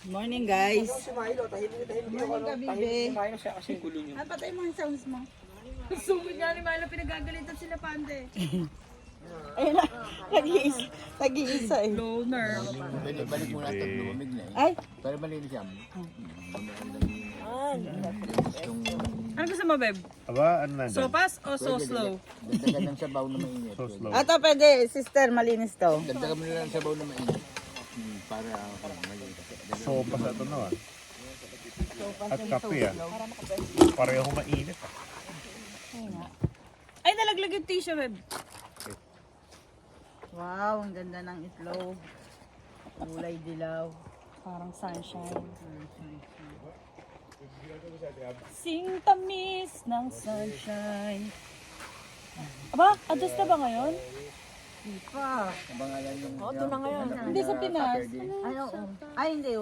Morning, guys. Si Milo, tahimik Morning ka, bibi. Si Milo siya kasi gulo niyo. Patay mo yung sounds mo. Sungit nga ni Milo, pinagagalitan sila Pande. Ayun na, nag-iisa eh. Loner. Balik muna at lumamig na eh. Ay, Para malinis yan. Ano gusto mo, Beb? Aba, ano na dyan? Sopas o so slow? Dagdagan ng sabaw na mainit. So slow. ato pwede, sister, malinis to. Dagdagan mo nila ng sabaw na mainit. Para malinis. Sopas na ito naman. At kape ah. Pareho mainit ah. Ay, nalaglag yung tissue, Beb. Wow, ang ganda ng itlog. Kulay dilaw. Parang sunshine. Sing tamis ng sunshine. Aba, ados na ba ngayon? Di pa. Abangalan yung... Ito na ngayon. Hindi sa Pinas. Ay, oo. Ay, hindi.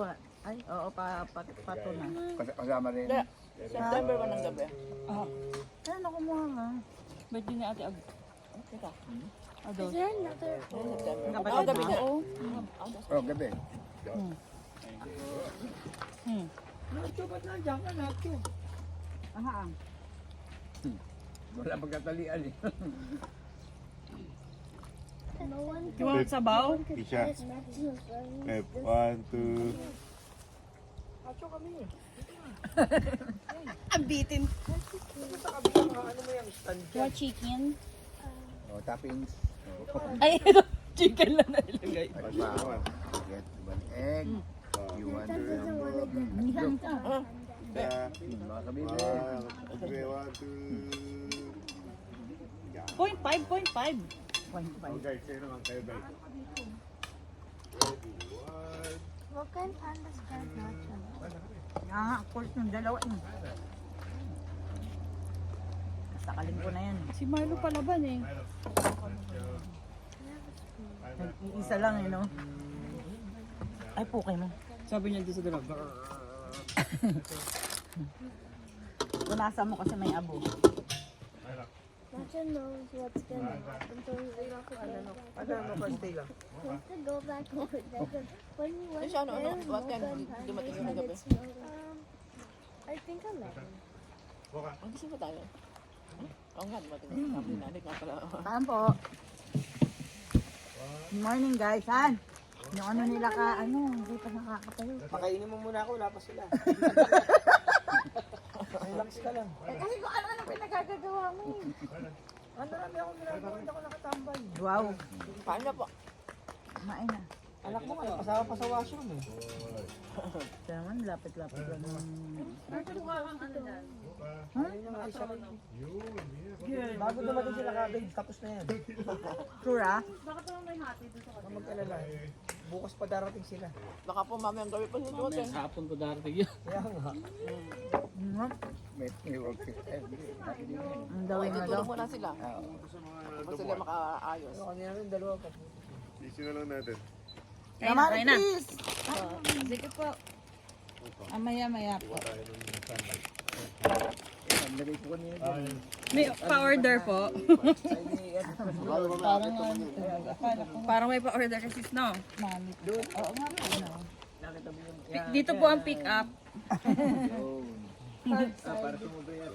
Ay, oo, pato na. Kasama rin. September ba ng gabi? Ano na kumuha nga? Birthday ni Ate Ag. Teka. Ados. Kapatid mo? Oo. Oh, gabi. Nacho, ba't nandiyan ka Nacho? Aha. Wala pagkatalian eh. You want sabaw? Isha. Pep, 1, 2. Nacho kami. Ang bitin. Sa kabila, ano mo yung stand You want chicken? Oh, toppings. Ay, ito. Chicken lang na ilagay. At pa, get one egg. You want the number. Mga kabibi. Okay, 1, 2. 0.5. Okay, kayo naman kayo ba? What kind of pandas can nacho? Ah, of course, yung dalawa eh. Sakalin ko na yan. Si Milo palaban eh. Nag-iisa lang eh, no? Ay, pukay mo. Sabi niya dito sa dalawa. Punasan mo kasi may abo. Nacho knows what's gonna happen, so he's not gonna Ano ka, stay lang. he has to go back over there. 'Cause when he went Siya, ano, there, what time Mocha dumating yung gabi? I think 11. Ang gising pa tayo. Oo nga, dumating yung sabi natin nga pala. Saan po? Good morning, guys. Saan? Yung ano nila ka, hindi pa nakakatayo. Pakainin mo muna ako, wala pa sila. Relax ka lang. Eh, kasi kung ano pinagagagawa mo eh. Ano namin ako ginagawa, hindi ako nakatambay. Wow. Paano po? Kumain na. Anak mo nga, kasama pa sa washroom eh. Kaya naman, lapit-lapit lang. Ayun yung isa rin. Bago dumating sila kabig, tapos na yan. Sure ah? Huwag mag-alala. Bukas pa darating sila. Baka po mamayang gabi pa siya dumating. Hapon po darating yun. Kaya nga. May work every day. Ang dawin na daw. Tutulong muna sila. Kung sila makaayos. Ano kanina rin, dalawa pa. Isi na lang natin. Naman, kain na. please. Sige po. Maya-maya po. Nandali ko kanina dyan. May pa-order po. Parang may pa-order kasi no. Oo nga po. Dito po ang pick up. Para sumubre yan.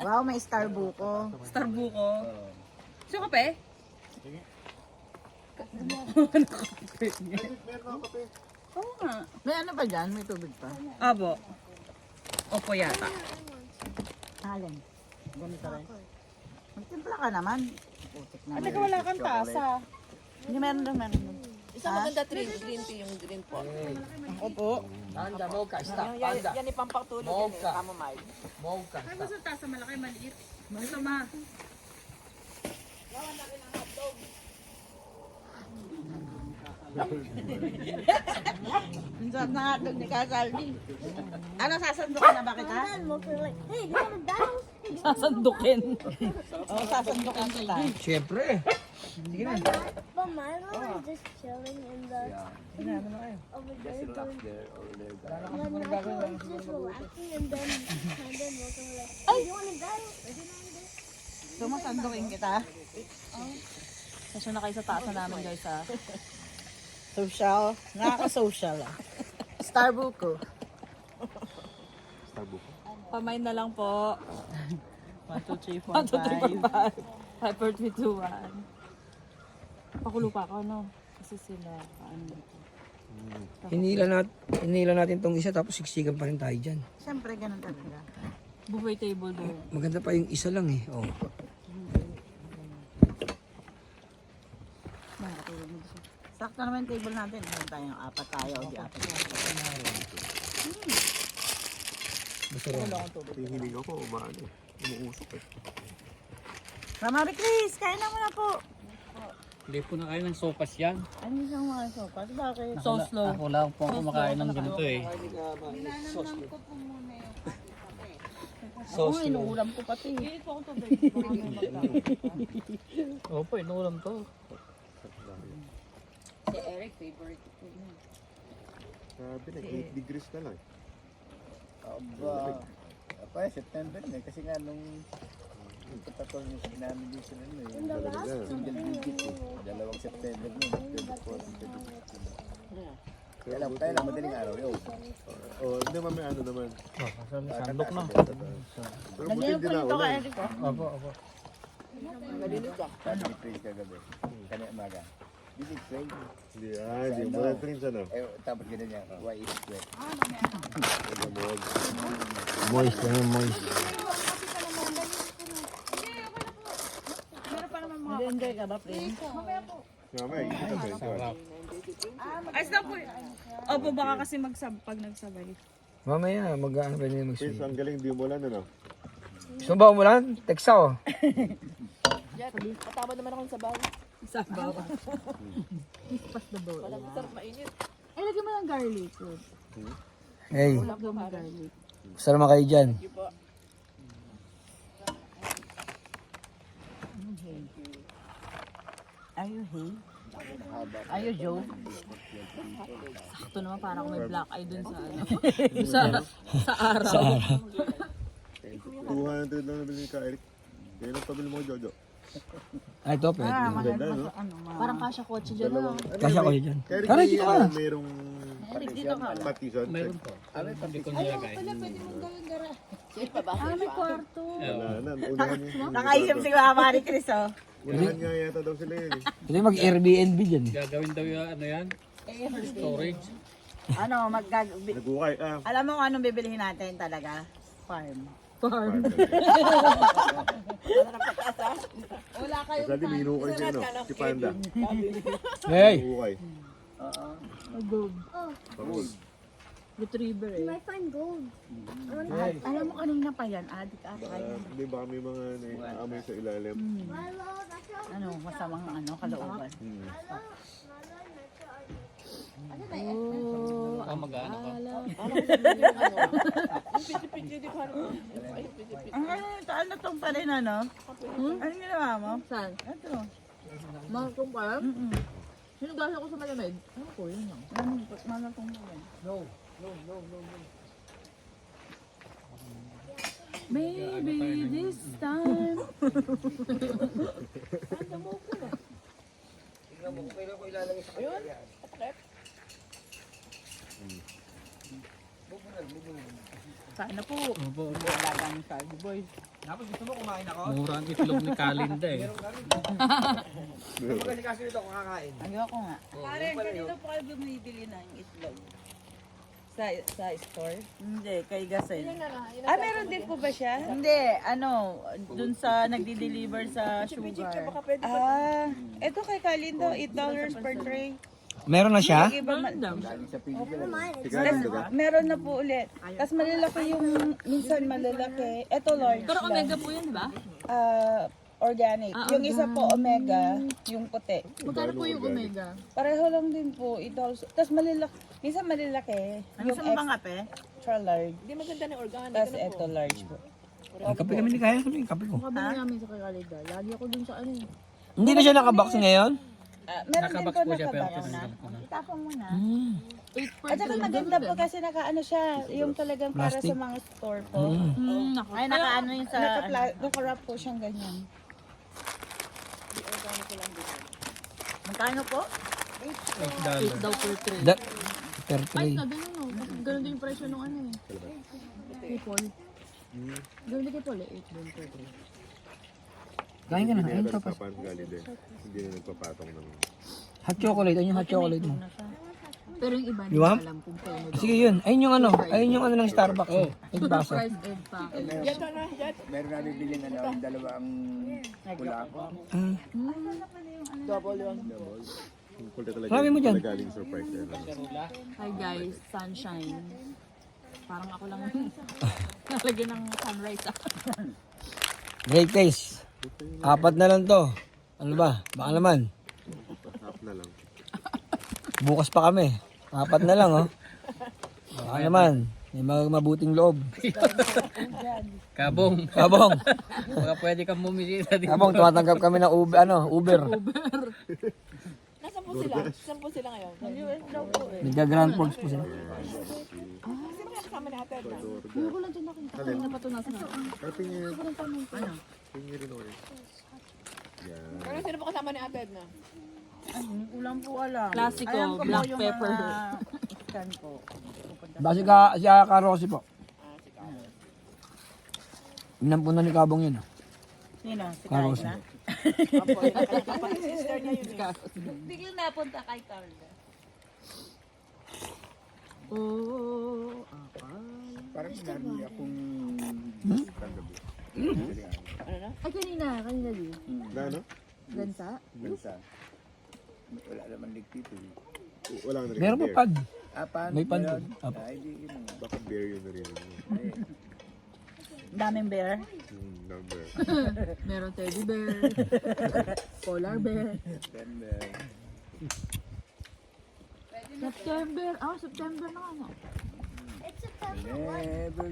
Wow, may Starbuco. Starbuco. So kape? Oo nga. May ano pa dyan? May tubig pa? Abo. Opo yata. Alin? Ganito rin. Magtimpla ka naman. Putik na. At teka wala kang tasa. Hindi, meron doon. Isang maganda green tea yung green po. Opo. Panda, mog ka, stop. Yan, Panda, yan ipampaktulo Mog yan ka. eh. Chamomile. mog ka, Ay, stop. gusto tasa malaki, maliit. Ito ma. Minsan na nga doon ni Kasaldi. Ano, sasandukan na ba kita? And Mocha like, hey, you want a dance? Sasandukin. Oo, sasandukan kita. Siyempre. Sige na. But Milo is just chilling in the over there. When Nacho is just relaxing, and then Mocha was like, hey, you want a dance? Sumasandukin kita. Sasyo na kayo sa taasa namin guys ha. Social. Nakaka-social ah. Starbucks. Starbucks. Pamain na lang po. 1, 2, 3, 4, 5. 5, 4, 3, 2, 1. Pakulo pa ako, no? Kasi sila, ano. Hinila natin tong isa tapos siksikan pa rin tayo dyan. Siyempre, ganun talaga. Buffet table doon. Maganda pa yung isa lang eh. Oh. Sakto naman yung table natin. Meron tayong 4 tayo o di 4 tayo. Yung hiling ako, umaano. Umuusok eh. Mama Chris, kain na muna po. Hindi po na kayo ng sopas yan. Ano siyang mga sopas? Bakit? So slow. Ako lang po ang kumakain ng ganito eh. Oo, inuulam ko pati. Opo, inuulam to. Si Eric, favorite ko na. Sabi na, 8 degrees na lang. Aba. Apa, September na. Kasi nga nung katatol niyo namin din sila eh. Single digit eh. 2 September na. 24, 25. Kaya lang, madaling araw yun. Oh, hindi mamay ano naman. Sandok na. Pero buti hindi na ulan. Opo, opo. Sabi ni Prince kagabi. Kanya umaga. This is rain. Hindi, hindi mo na train siya no. Eh, tapos ganun niya. Why is it wet? Moist yan, moist. Nag-enjoy ka ba, Prince? Mamay, kita ba ito? Ay, stop po. Opo, baka kasi pag nagsabay. Mamaya, mag-ano pa nila Prince, mag-swim. ang galing, di mo lang ano. Gusto mo ba umulan? Text ako. Patama naman ako sa bahay. Sa bawa. Pas the bowl. Walang sarap mainit. Ay, lagyan mo ng garlic. Hey, Lagyan mo ng garlic. gusto naman kayo dyan. Are you hey? Are you Joe? Sakto naman parang may black eye dun sa ano. sa araw. 200 lang nabili ka, Eric. Kaya lang pabili mo, Jojo. Ay, ito, pwede. Ganda, no? Parang kasha kotse dyan na. Kasya ko dyan. Eric, Tara, may dito ka. merong partition. Mayroon po. Hindi ko nilagay. May kwarto. Wala na, unahan niya. Nakaisip si Mama Chris, oh. Unahan nga yata daw sila yun eh. Ito yung mag-Airbnb dyan. Gagawin daw yung ano yan? Storage. Ano, Nagukay, alam mo kung anong bibilihin natin talaga? Farm. Farm. Sabi, minukay siya, no? Si Panda. Hey! Minukay. Gold. Pagod. Retriever You eh. might find gold. Alam mo kanina pa yan, adik ata yan. Hindi ba may mga naamoy sa ilalim? Milo, that's your Ano, masamang ano, kalooban. Oh, Baka mag-ano ka. Ang ano tong pa rin, ano? Ano ginawa mo? saan? Ito. Malutong pa? Sinugasan ko sa malamig. Ano ko yun lang? Malatong pa rin. Maybe this time. Kain na po. Opo, opo. Alagang Charlie Boy. Tapos gusto mo kumain ako? Mura ang itlog ni Kalinda eh. Kasi kasi dito ako kakain. Ayoko nga. Karen, kanina po kayo bumibili ng itlog? Sa store? Hindi, kay Gasel. Ah, meron din po ba siya? Hindi, ano, dun sa nagdi-deliver sa sugar. Ah, eto kay Kalindo, $8 per tray. Meron na siya? Iba Galing sa Pilipinas. meron na po ulit. Tapos malalaki yung, minsan malalaki. Eto large Pero lang. omega po yun, di ba? Organic. Yung isa po omega, yung puti. Magkano po yung omega? Pareho lang din po, $8. Tapos malalaki, minsan malalaki. Ano Yung sa mga kape? extra large. Hindi maganda na organic. Tapos eto large po. Ang kape kami ni Kaya. Sabi yung kape ko. Kabili namin sa Kakalida. Lagi ako dun sa ano eh. Hindi na siya nakabox ngayon? Meron din Nakabox po po siya pero nakabox. tinanggal ko na. Itapon mo na. 8 per At saka maganda po kasi nakaano siya, yung talagang para Plastic. sa mga store po. Naku. Ay, nakaano yung sa... Naka-wrap po siyang ganyan. Magkano po? $8. $8 daw per tray. Per Ay, tray. na ganun o. ganun din yung presyo nung ano eh. People. Ganun din kay Paul eh. 8.3. Kain ka na. Hindi Ayun, na tapas. nagpapangali din. Hindi na nagpapatong ng... Hot chocolate. Ayun yung hot chocolate mo. Pero yung iba, hindi Di ba? ko alam kung paano daw. Sige yun. Ayun yung ano. Ayun yung ano ng Starbucks. Oh. Yung baso. Price aid package. Meron na bibiling ano, yung dalawang pula. Ah. Yung kulta talaga. Marami mo dyan. Galing surprise. Hi guys, sunshine. Parang ako lang nalagyan ng sunrise ah. Great taste. 4 na lang to. Ano ba? Baka naman. Half na lang. Bukas pa kami. 4 na lang, oh. Baka naman. May mabuting loob. Kabong. Kabong. Baka pwede kang bumisita dito. Kabong, tumatanggap kami ng Uber. Uber. Nasaan po sila? Saan po sila ngayon? Nagka-Grand Forks po sila. Hindi ko lang dyan nakita. Kanina pa ito nasa na. Pero tingin. Ano? Tingin rin ako eh. Yan. Pero sino po kasama ni Ate Edna? Ulang po alam. Classico, Alam ko po black yung pepper. mga scan po. Basi ka, siya Karosi po. Inan po na ni Kabong yun. Sino? Si Karosi. Carla? Biglang napunta kay Carla. Oh, Parang narinig akong kagabi. ay kanina din. Na ano? Gansa? Minsan. Wala naman ligtito. Wala na rin. Meron pa beer. pad. Paano? May pan Meron? doon. Apo. Ay, di yun. Baka beer yun na rin. Daming bear. Number. Meron teddy bear, polar bear. Then, September, September na ano. never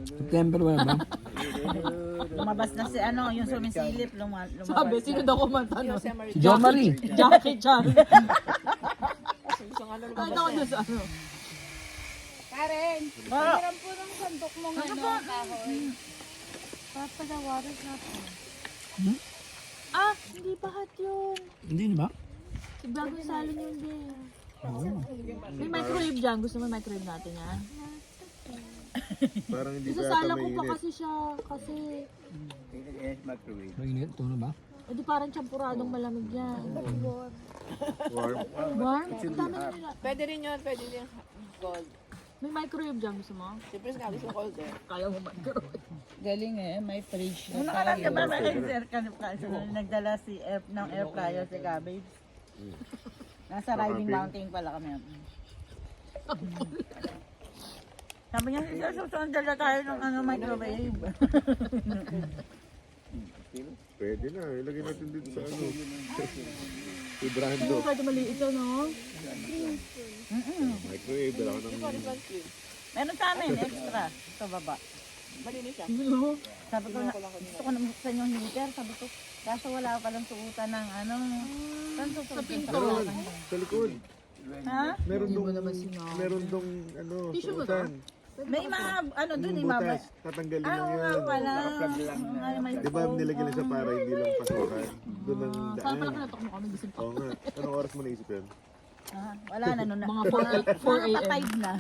September wala ba? Lumabas na si ano, yung sumisilip. Lumabas. Sabi, sino daw kumanta no? Si Jo Marie. Jackie Chan. Ano ako doon sa ano? Karen, Ah, hiram po ng sandok mo ngayon. Kahoy. Papagawaras natin. Hindi pa hot yun. Hindi ba? Si bagong salon yun din. May microwave dyan. Gusto mo yung microwave natin yan? Parang hindi pa Isasala yata ko pa mainit. kasi siya. Kasi, microwave. Mainit. Ito na ba? di parang champuradong malamig yan. Warm. Warm? Ang dami na nila. Pwede rin yun, pwede din gold. May microwave dyan. Gusto mo? Siyempre nga gusto ko gold eh. Kaya mo microwave. galing eh. May fridge. Ano ka lang ba na nagdala si ng air fryer si Gabi? Nasa riding mountain pala kami. Sabi niya, susunod dala tayo ng microwave. Pwede na. Ilagay natin dito sa ano. Si Brando. Pwede maliit yun, no? Microwave. Dala ko ng... Meron sa amin, extra. Sa baba. Malinis siya. Ano? Sabi ko, gusto ko na buksan yung heater. Sabi ko, kaso wala pa lang suutan ng ano. Saan susuot? Sa pinto. Sa likod. Ha? Meron Hindi mo dong... naman sinabi. Meron dong ano. Tissue ba suotan. May mga, ano dun, Yung butas. Tatanggalin lang nga yan. pala. Ay, may Di ba nilagyan nila sa para hindi lang pasukan? Doon ang Saan daan. pala kinatok mo kami? Gising pa. Oo nga. Anong oras mo naisip yan? Ah, wala na nun. Mga 4 a.m. Patay na.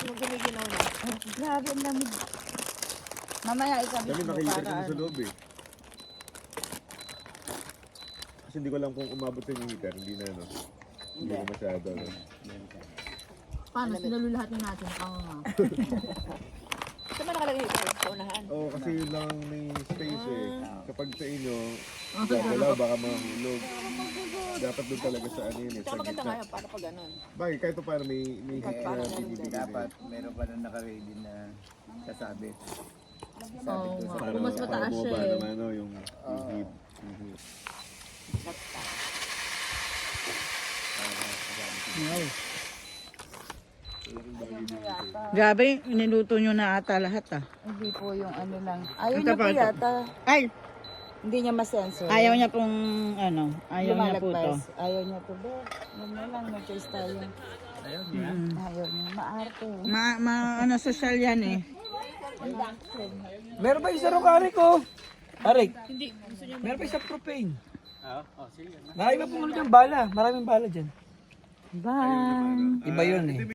Yung gumiginaw na. Grabe ang lamig. Mamaya isabi Kami ko nakikita para kami sa ano. loob eh. Kasi hindi ko alam kung umabot sa yung heater. Hindi na ano. Hindi ko masyado. No? Paano? Sinalulahat na natin. Oo. Saan ba nakalagay ito? Sa unahan. Oo, kasi yun lang may space eh. Kapag sa inyo, wala, baka mahulog. Dapat doon talaga sa ano yun eh. Tsaka Sa maganda gitna. nga yun, paano pa ganun? Bakit kahit pa paano may heat na binibigay Dapat din. meron pa na naka-ready na sasabit. Oo nga. Para, Kung mas mataas siya bumaba eh. naman ano, yung heat. Grabe, niluto nyo na ata lahat ah. Hindi po yung ano lang. Ayaw niya po yata. Ay, Hindi niya masensor. ayaw niya pong ano, ayaw niya po to. Ayaw niya po ba? Yun na lang, mag-choice tayo. Ayaw niya? Ayaw niya. Maarte. Ano, social yan eh. Meron pa isa ro kare ko. Arik. Hindi. Meron pa isa propane. Marami pa pong ano dyan, bala. Maraming bala dyan. Bye! Iba yun eh.